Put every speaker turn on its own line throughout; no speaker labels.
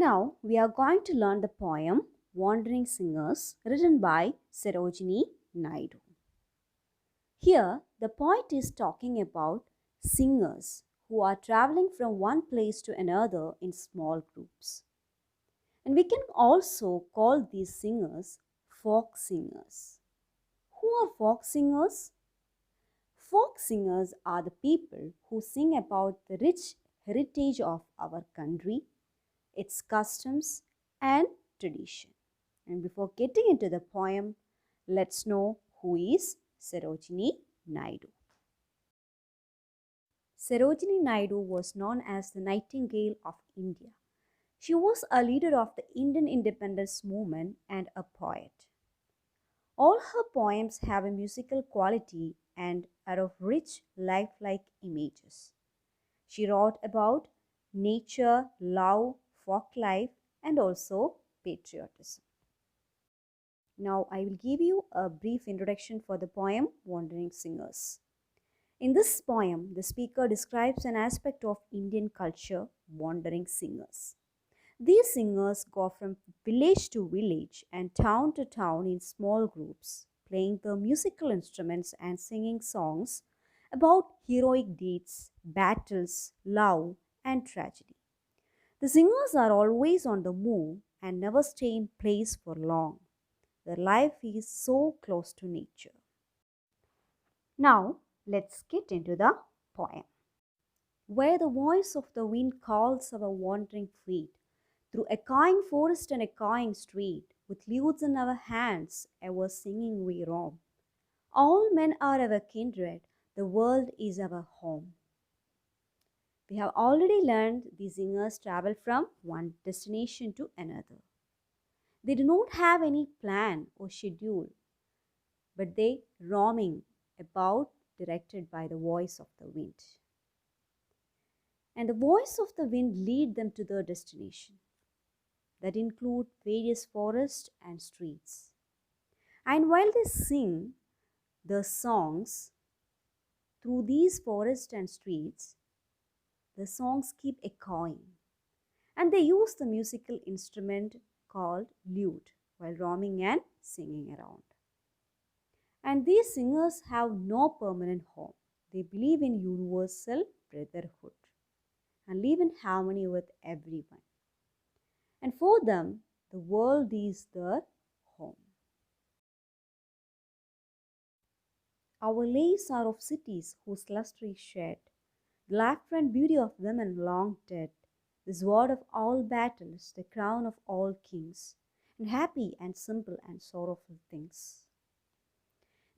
Now we are going to learn the poem Wandering Singers written by Sarojini Naidu. Here the poet is talking about singers who are traveling from one place to another in small groups. And we can also call these singers folk singers. Who are folk singers? Folk singers are the people who sing about the rich heritage of our country, its customs and tradition. And before getting into the poem, let's know who is Sarojini Naidu. Sarojini Naidu was known as the Nightingale of India. She was a leader of the Indian independence movement and a poet. All her poems have a musical quality and are of rich, lifelike images. She wrote about nature, love, folk life, and also patriotism. Now, I will give you a brief introduction for the poem Wandering Singers. In this poem, the speaker describes an aspect of Indian culture, wandering singers. These singers go from village to village and town to town in small groups, playing the musical instruments and singing songs about heroic deeds, battles, love, and tragedy. The singers are always on the move and never stay in place for long. Their life is so close to nature. Now, let's get into the poem. Where the voice of the wind calls our wandering feet, through echoing forest and echoing street, with lutes in our hands, ever singing we roam. All men are our kindred, the world is our home. We have already learned the singers travel from one destination to another. They do not have any plan or schedule, but they roaming about directed by the voice of the wind. And the voice of the wind lead them to their destination that include various forests and streets. And while they sing the songs through these forests and streets, the songs keep echoing. And they use the musical instrument called lute while roaming and singing around. And these singers have no permanent home. They believe in universal brotherhood and live in harmony with everyone. And for them, the world is their home. Our lives are of cities whose luster is shed, the laughter and beauty of women long dead, the sword of all battles, the crown of all kings, and happy and simple and sorrowful things.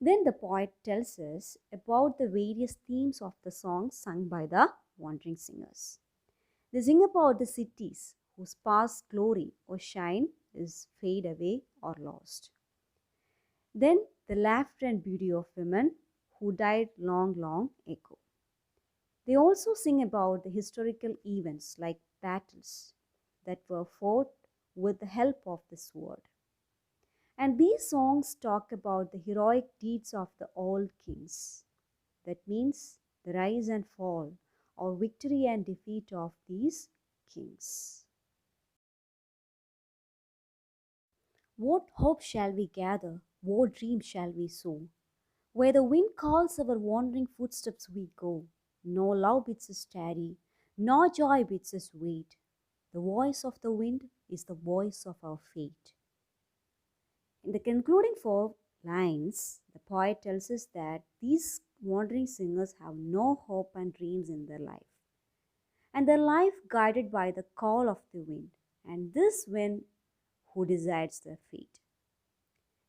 Then the poet tells us about the various themes of the songs sung by the wandering singers. They sing about the cities whose past glory or shine is fade away or lost. Then the laughter and beauty of women who died long, long ago. They also sing about the historical events like battles that were fought with the help of the sword. And these songs talk about the heroic deeds of the old kings. That means the rise and fall or victory and defeat of these kings. What hope shall we gather? What dream shall we sow? Where the wind calls our wandering footsteps we go. No love bids us tarry, no joy bids us wait. The voice of the wind is the voice of our fate. In the concluding 4 lines, the poet tells us that these wandering singers have no hope and dreams in their life, and their life guided by the call of the wind, and this wind who decides their fate.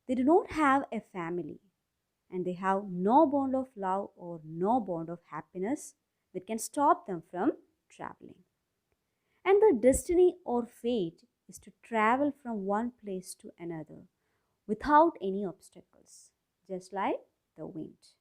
They do not have a family, and they have no bond of love or no bond of happiness that can stop them from traveling. And their destiny or fate is to travel from one place to another without any obstacles, just like the wind.